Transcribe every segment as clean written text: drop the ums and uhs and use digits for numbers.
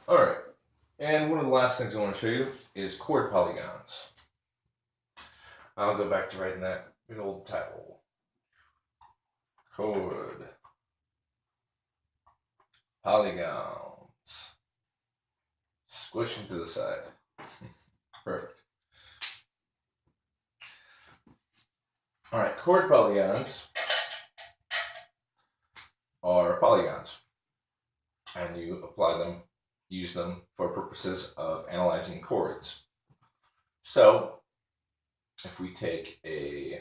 All right, and one of the last things I want to show you is chord polygons. I'll go back to writing that big old title. Chord polygons. Squish them to the side. Perfect. All right, chord polygons are polygons, and you apply them, use them for purposes of analyzing chords. So, if we take a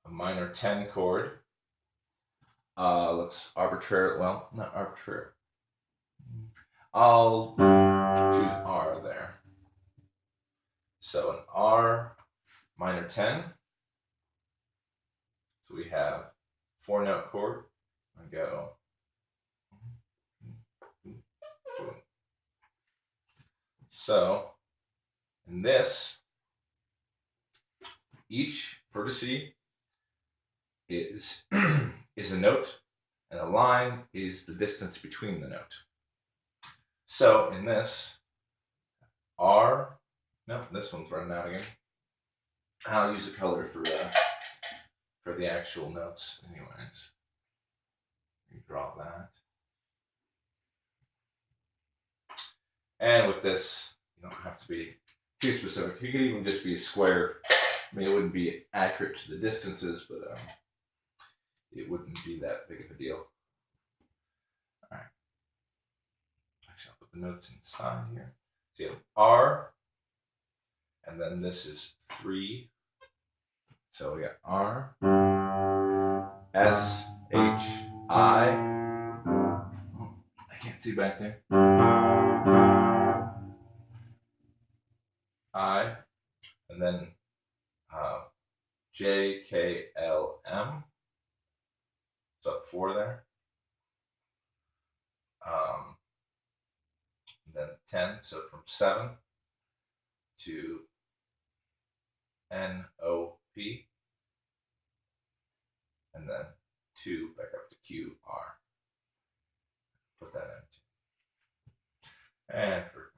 minor 10 chord, let's arbitrary, well, not arbitrary. I'll choose R there. So an R minor 10. So we have 4-note chord. I go. So in this, each vertice is is a note, and a line is the distance between the note. So in this, R, no, this one's running out again. I'll use the color for the actual notes, anyways. You draw that, and with this, you don't have to be too specific. You could even just be a square. I mean, it wouldn't be accurate to the distances, but it wouldn't be that big of a deal. All right. Actually, I'll put the notes inside here. So you have R, and then this is 3. So we got R, S, H, I. Oh, I can't see back there. I, and then J, K, L, M. So 4 there. And then 10, so from 7 to N, O, P. And then 2 back up to Q, R. Put that in. And for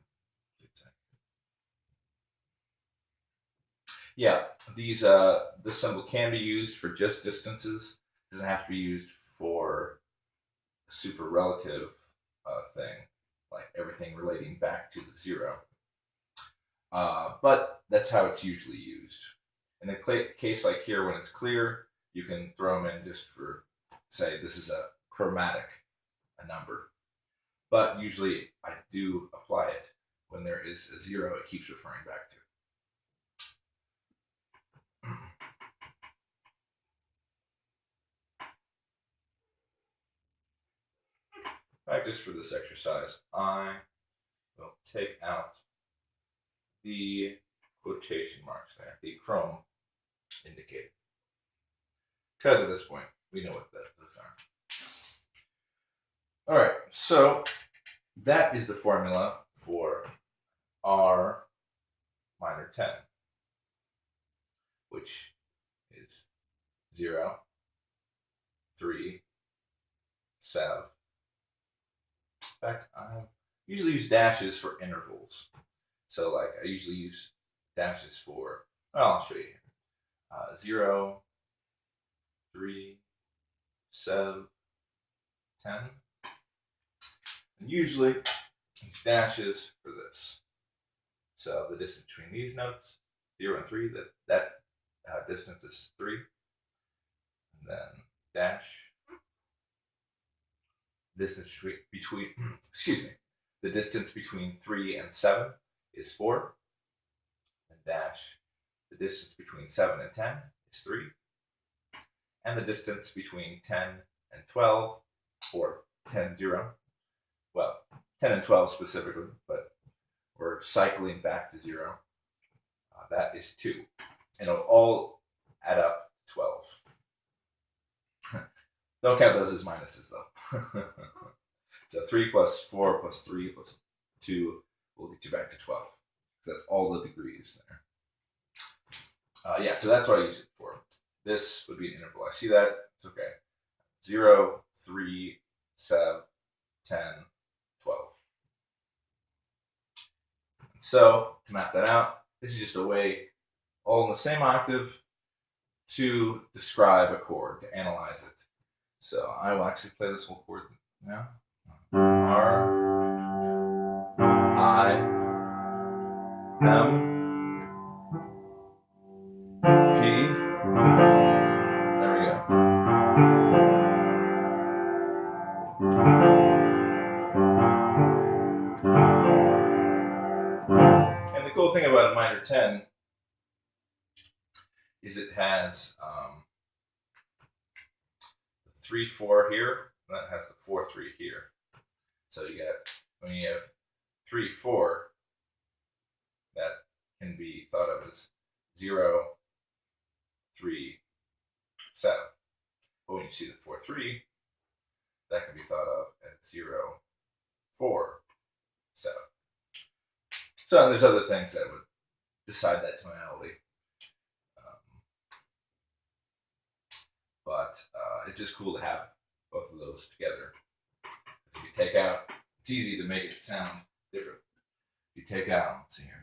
yeah, these this symbol can be used for just distances. It doesn't have to be used for a super relative thing, like everything relating back to the 0. But that's how it's usually used. In a case like here, when it's clear, you can throw them in just for, say, this is a chromatic, a number. But usually I do apply it when there is a 0 it keeps referring back to. Just for this exercise, I will take out the quotation marks there, the chrome indicator. Because at this point, we know what those are. All right, so that is the formula for R minor 10, which is 0, 3, 7. In fact, I usually use dashes for intervals. So, like, I usually use dashes for, well, I'll show you. 0, 3, 7, 10. And usually, use dashes for this. So, the distance between these notes, 0 and 3, that distance is 3. And then dash. Distance between excuse me, the distance between 3 and 7 is 4. And dash, the distance between 7 and 10 is 3. And the distance between 10 and 12, or 10, 0, well, 10 and 12 specifically, but we're cycling back to 0. That is 2. And it'll all add up to 12. Don't count those as minuses, though. So 3 plus 4 plus 3 plus 2 will get you back to 12. So that's all the degrees there. Yeah, so that's what I use it for. This would be an interval. I see that. It's okay. 0, 3, 7, 10, 12. So to map that out, this is just a way, all in the same octave, to describe a chord, to analyze it. So I will actually play this whole chord now. R, I, M, P. There we go. And the cool thing about a minor 10 is it has the 3-4 here, and that has the 4-3 here. So you get, when you have 3-4, that can be thought of as 0, 3, 7. But when you see the 4-3, that can be thought of as 0, 4, 7. So there's other things that would decide that tonality. But it's just cool to have both of those together. If you take out, it's easy to make it sound different. If you take out, let's see here.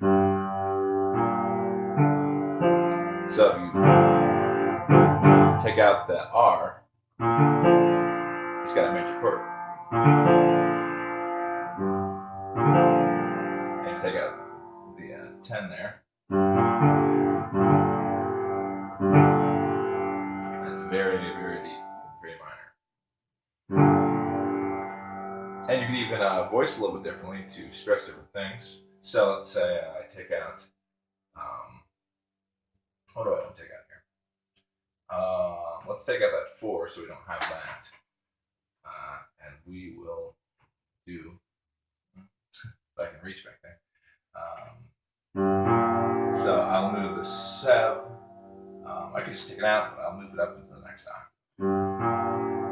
So if you take out the R, it's got a major chord. And if you take out the 10 there, that's very, very deep, very minor. And you can even voice a little bit differently to stress different things. So let's say I take out, what do I want to take out here? Let's take out that 4 so we don't have that. And we will do, if I can reach back there. So I'll move the 7. I could just take it out, but I'll move it up into the next octave.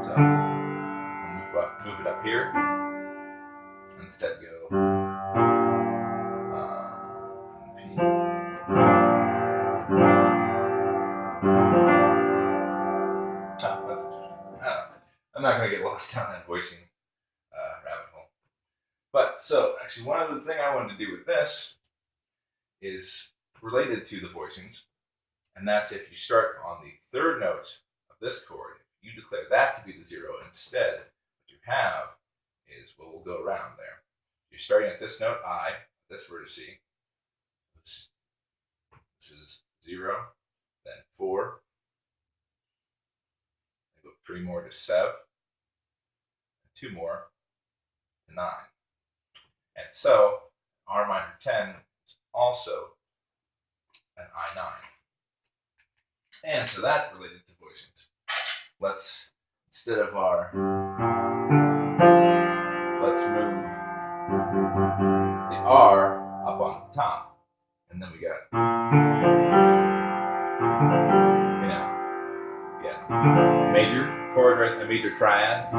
So I'll move it up here. Instead go P. Oh, that's interesting. I'm not going to get lost down that voicing rabbit hole. But so actually one other thing I wanted to do with this is related to the voicings. And that's if you start on the 3rd note of this chord, you declare that to be the 0 instead. What you have is, well, we'll go around there. You're starting at this note, I, this vertice. This is 0, then 4, then go 3 more to 7, 2 more to 9. And so, R minor 10 is also an I9. And so that related to voicings. Let's, instead of our, let's move the R up on top. And then we got, major chord, right? A major triad,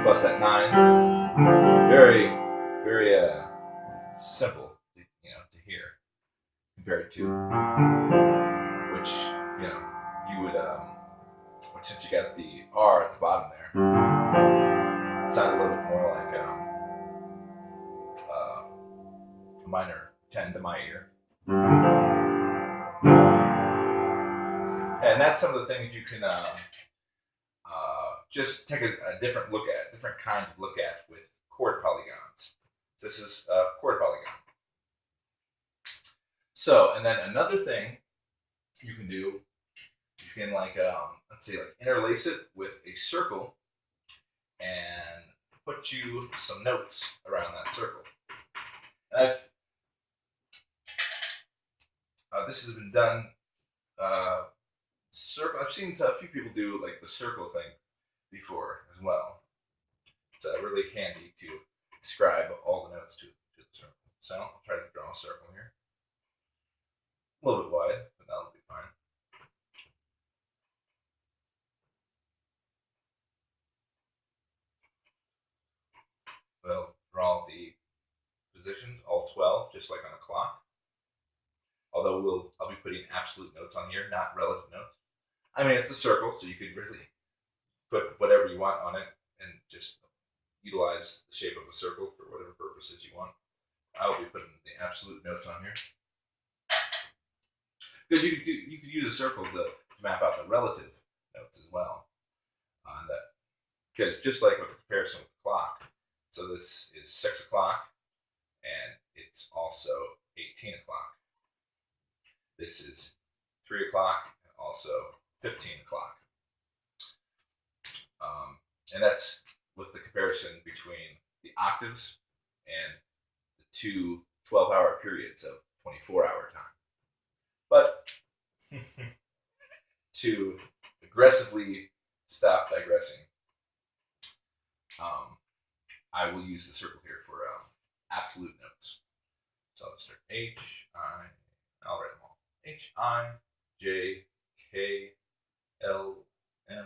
plus that 9. Very, very simple, to hear, compared to which, you would, since you got the R at the bottom there, it sounds a little bit more like a minor 10 to my ear. And that's some of the things you can just take a different look at, different kind of look at with chord polygons. This is a chord polygon. So, and then another thing you can do, you can let's say interlace it with a circle and put you some notes around that circle. And this has been done. I've seen a few people do the circle thing before as well. It's really handy to describe all the notes to the circle. So I'll try to draw a circle here. A little bit wide, but that'll be fine. We'll draw the positions, all 12, just like on a clock. Although I'll be putting absolute notes on here, not relative notes. I mean, it's a circle, so you could really put whatever you want on it and just utilize the shape of a circle for whatever purposes you want. I'll be putting the absolute notes on here. Because you could use a circle to map out the relative notes as well. On that, because just like with the comparison with the clock, so this is 6 o'clock, and it's also 18 o'clock. This is 3 o'clock, and also 15 o'clock. And that's with the comparison between the octaves and the two 12-hour periods of 24-hour time. But to aggressively stop digressing, I will use the circle here for absolute notes. So I'll start H, I, I'll write them all. H, I, J, K, L, M,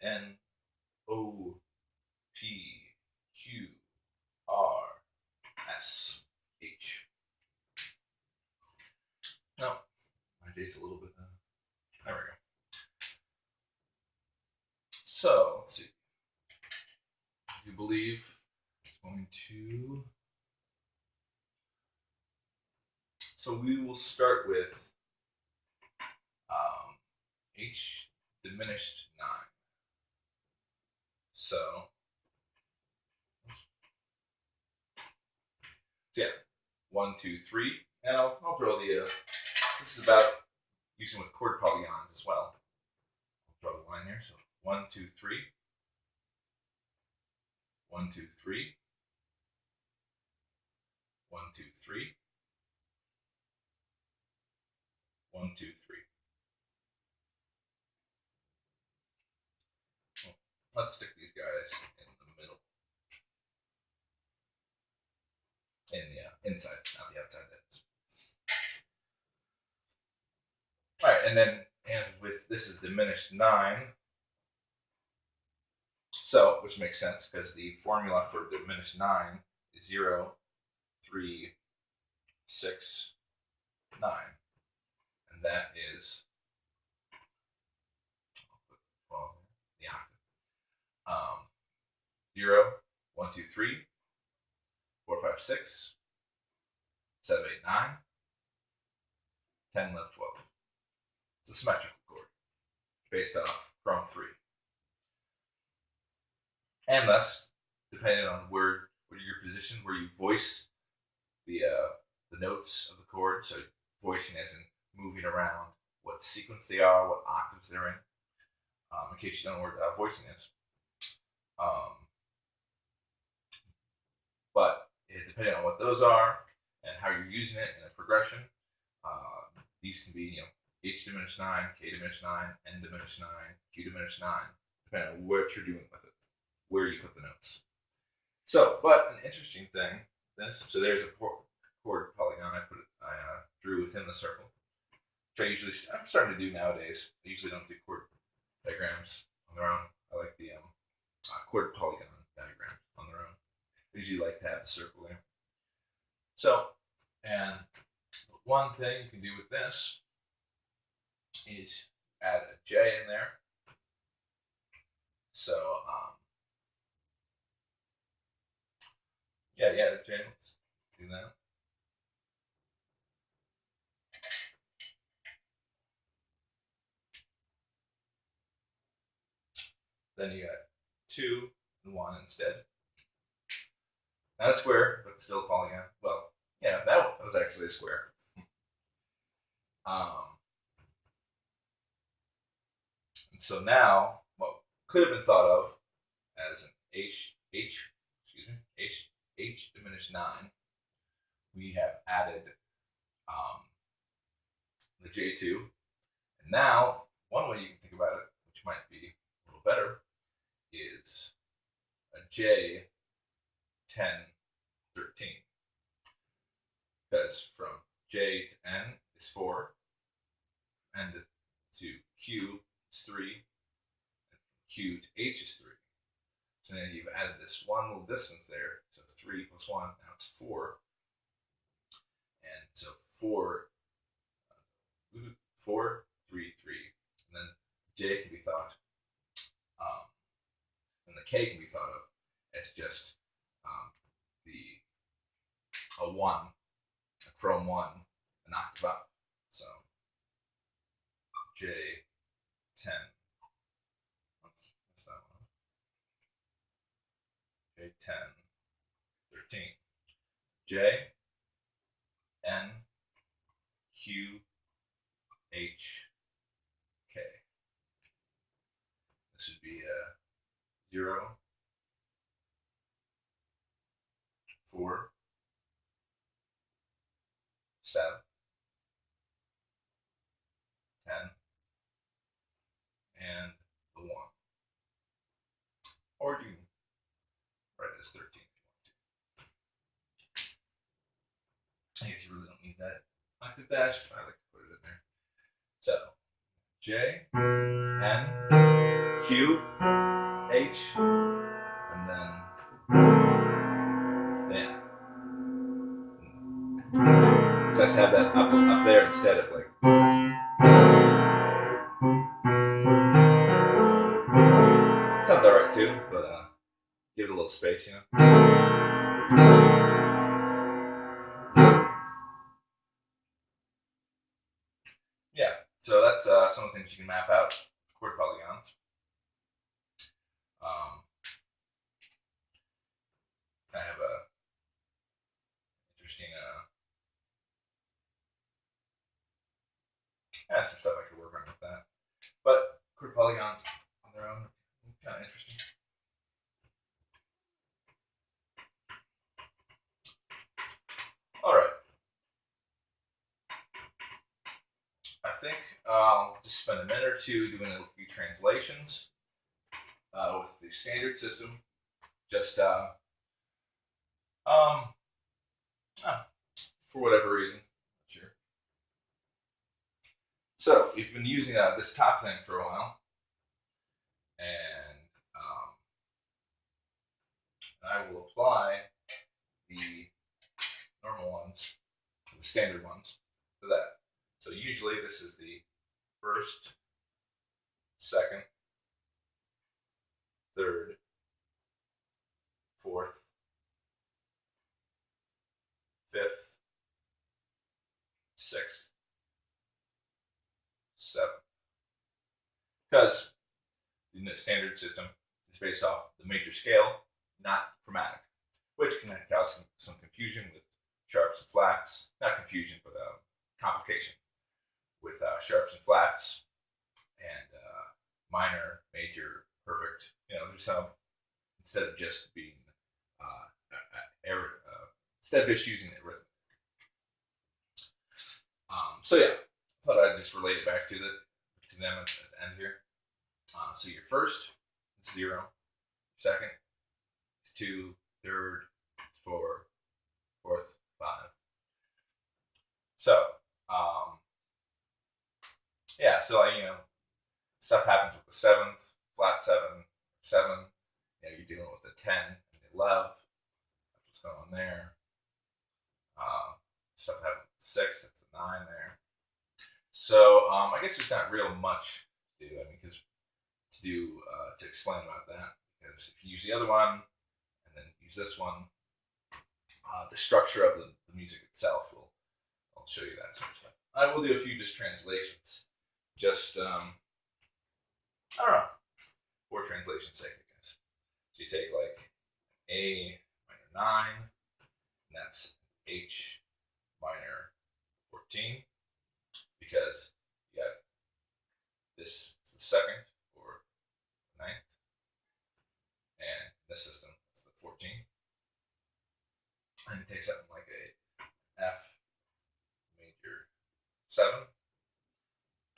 N, O, P, Q, R, S, H. No, my J's a little bit. There we go. So let's see. I do believe it's going to. So we will start with H diminished 9. So yeah, 1, 2, 3, and I'll draw the. This is about using with chord polygons as well. I'll draw the line here. So 1, 2, 3. 1, 2, 3. 1, 2, 3. 1, 2, 3. Well, let's stick these guys in the middle. In the inside, not the outside. All right, and with this is diminished 9. So, which makes sense because the formula for diminished 9 is 0, 3, 6, 9. And that is the octave. 0, 1, 2, 3, 4, 5, 6, 7, 8, 9, 10, 11, 12. It's a symmetrical chord based off Chrom 3. And thus, depending on where your position, where you voice the notes of the chord, so voicing as in moving around what sequence they are, what octaves they're in case you don't know where voicing is. But depending on what those are and how you're using it in a progression, these can be, H diminished 9, K diminished 9, N diminished 9, Q diminished 9, depending on what you're doing with it, where you put the notes. So, but an interesting thing, so there's a chord polygon I drew within the circle, which I'm starting to do nowadays. I usually don't do chord diagrams on their own. I like the chord polygon diagram on their own. I usually like to have the circle there. So, and one thing you can do with this is add a J in there. So, yeah, a J. Let's do that. Then you got 2 and 1 instead. Not a square, but still a polygon. Well, yeah, that was actually a square. And so now, what could have been thought of as an H diminished 9, we have added the J2. And now, one way you can think about it, which might be a little better, is a J 10, 13. Because from J to N is 4, N to Q is 3, and Q to H is 3. So then you've added this one little distance there, so 3 plus 1, now it's 4. And so 4, 3, 3. And then J can be thought, and the K can be thought of as just a 1, a chrome 1, an octave up. So J10. What's that one? J10, 13. J, N, Q, H, K. This would be 0, 4, 7, 10, and the 1. Or you can write it as 13 if you want to. I guess you really don't need that octave dash, but I like to put it in there. So J, N, Q, H, and then yeah. It's nice to have that up there instead of like. Sounds alright too, but give it a little space, you know. Yeah, so that's some of the things you can map out chord polygons. I have a interesting some stuff I could work on with that. But chord polygons on their own are kind of interesting. All right. I think I'll just spend a minute or two doing a few translations with the standard system. Just for whatever reason, not sure. So we've been using this top thing for a while, and I will apply the normal ones, the standard ones, to that. So usually this is the first, second, third, fourth, fifth, sixth, seventh. Because the standard system is based off the major scale, not chromatic, which can cause some confusion with sharps and flats. Not confusion, but complication with sharps and flats and minor, major, perfect. There's some, instead of just being instead of just using arithmetic. So yeah, I thought I'd just relate it back to them at the end here. So your first is 0, second is 2, third is 4, fourth 5. So yeah, so stuff happens with the 7th, flat 7, 7. You're dealing with the 10 and the 11. That's what's going on there. Stuff happens with the 6, that's the 9 there. So I guess there's not real much to do. Because to explain about that, because if you use the other one and then use this one, the structure of the music itself I'll show you that sort of stuff. I will do a few just translations, just I don't know, for translation's sake, I guess. So you take like A minor 9, and that's H minor 14, because you got this is the 2nd or 9th, and in this system it's the 14. And you take something like a F major 7,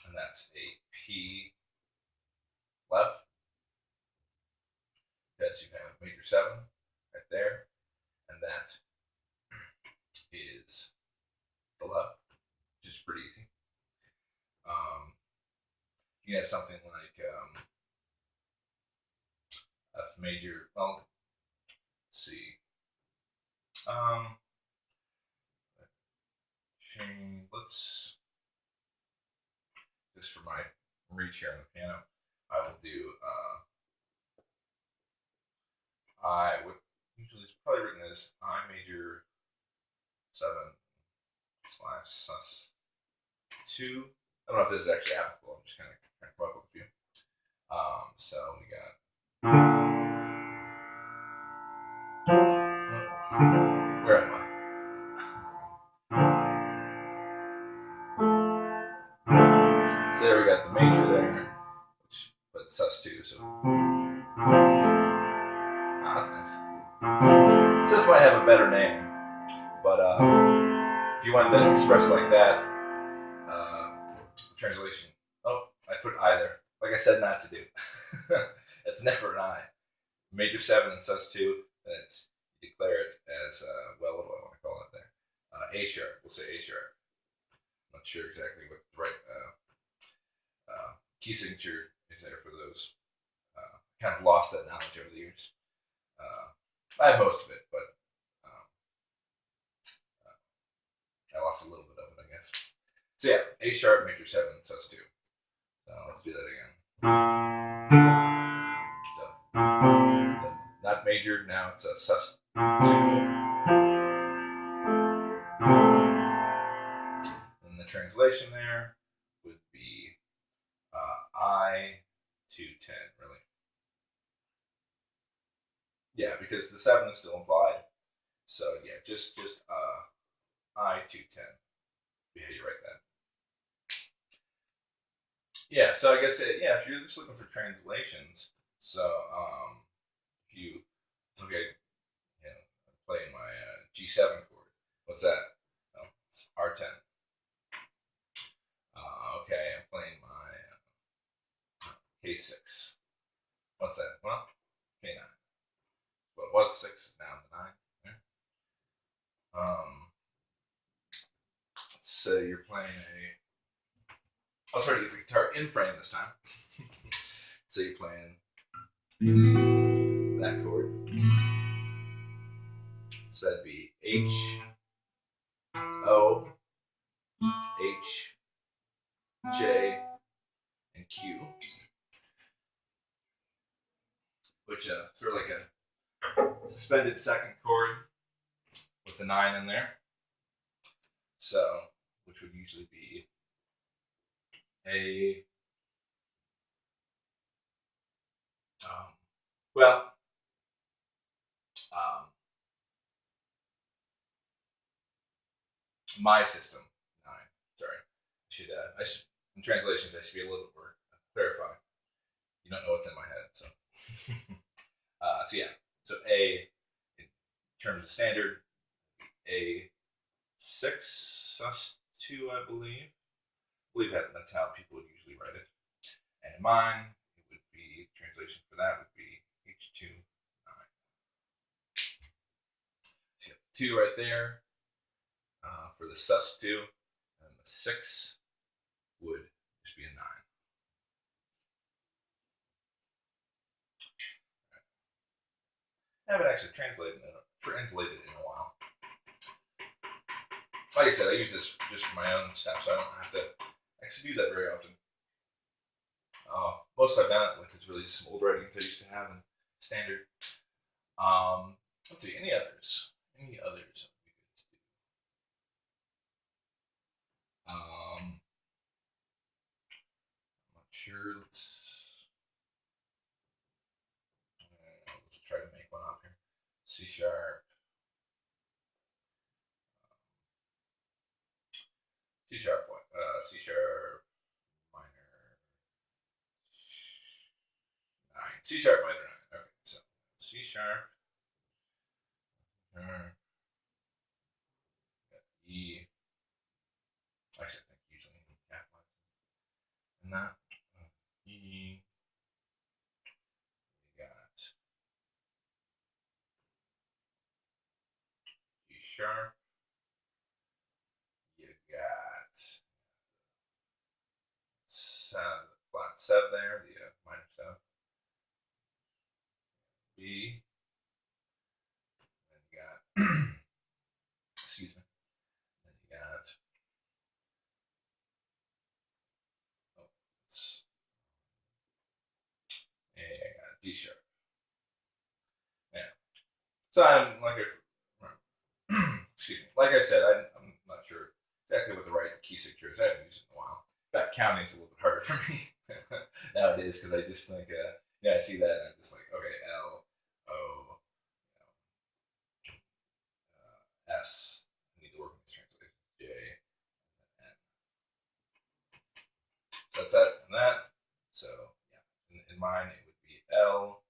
and that's a P 11, because you have major 7 right there, and that is the 11, which is pretty easy. You have something like F major. Well, let's see. Let's just for my reach here on the piano, I will do. I would usually it's probably written as I major 7/sus2. I don't know if this is actually applicable. I'm just kind of trying to come up with a few. So we got. Where am I? So there we got the major there, but sus2. So that's nice. So this might have a better name, but if you wanted to express like that, translation. Oh, I put I there. Like I said not to do. It's never an I. Major 7 and sus2, then it's you declare it as, well, what do I want to call it there? A sharp. We'll say A sharp. I'm not sure exactly what the right key signature is there for those. Kind of lost that knowledge over the years. I have most of it, but I lost a little bit of it, I guess. So yeah, A sharp, major 7, sus2. So let's do that again. So not major, now it's a sus2. And the translation there would be I to 10, really. Yeah, because the 7 is still implied. So yeah, just I to 10. Yeah, you write that. Yeah, so I guess if you're just looking for translations, so if you okay, I'm playing my G7 chord. What's that? Oh, it's R10. Okay, I'm playing my K6. What's that? Well, K9. What was 6 is now the 9. So you're playing I'll try to get the guitar in frame this time. So you're playing that chord. So that'd be H, O, H, J, and Q. Which sort of like a suspended second chord with the 9 in there. So, which would usually be a my system 9. Sorry, I should in translations I should be a little more clarify. You don't know what's in my head, so so yeah. So A in terms of standard, A6 sus2, I believe. That's how people would usually write it. And in mine, it would be translation for that would be H2 9. So you have the 2 right there for the sus2, and the 6 would just be a 9. I haven't actually translated it in a while. Like I said, I use this just for my own stuff, so I don't have to actually do that very often. Most I've done it with is really just some old writings I used to have in standard. Let's see, any others? Any others? I'm not sure. Let's try to make one up here. C sharp. C sharp what? C sharp minor 9. C sharp minor 9. Okay, so C sharp. E. Actually, I think usually capitalized. And that E. We got G sharp. You got flat 7 there, the minor 7. B. Then you got excuse me. Then you got I got D sharp. Yeah. So I'm like excuse excuse me. Like I said, I'm not sure exactly what the right key signature is. I haven't used it in a while. In fact, counting is a little bit harder for me nowadays because I just think, yeah, I see that and I'm just like, okay, L, O, S. I need to work on this translation. J, N. So that's that and that. So yeah, in mine it would be L.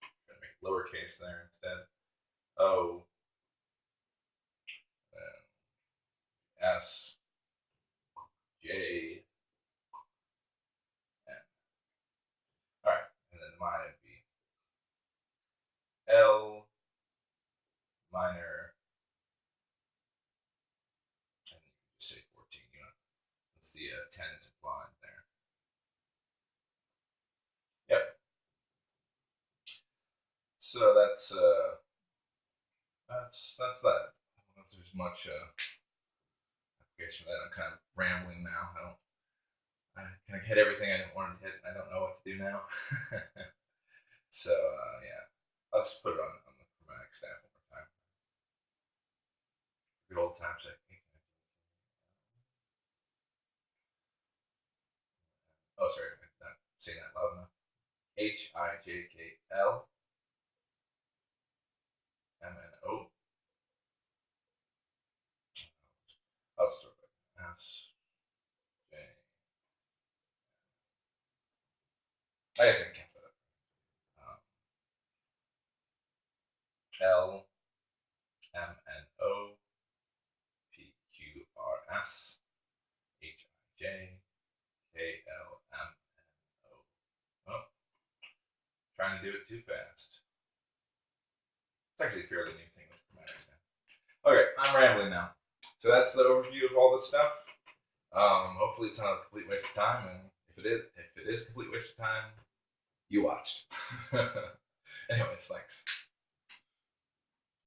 I'm gonna make it lowercase there instead. O, S, J, N. All right, and then mine would be L minor, and you can just say 14. You know, let's see, 10 is implied there. Yep. So that's that. I don't know if there's much application for that. I'm kind of rambling now. I kind of hit everything I wanted to hit. I don't know what to do now. So yeah, I'll just put it on the chromatic staff one more time. Good old time check. Oh, sorry, I'm not saying that loud enough. HIJKL MNO. I'll start with S J. I guess I can count that up. L M N O P Q R S H I J K L M N O. Oh, trying to do it too fast. It's actually a fairly new thing with chromatic now. Okay, I'm rambling now. So that's the overview of all this stuff. Hopefully it's not a complete waste of time, and if it is a complete waste of time, you watched. Anyways, thanks.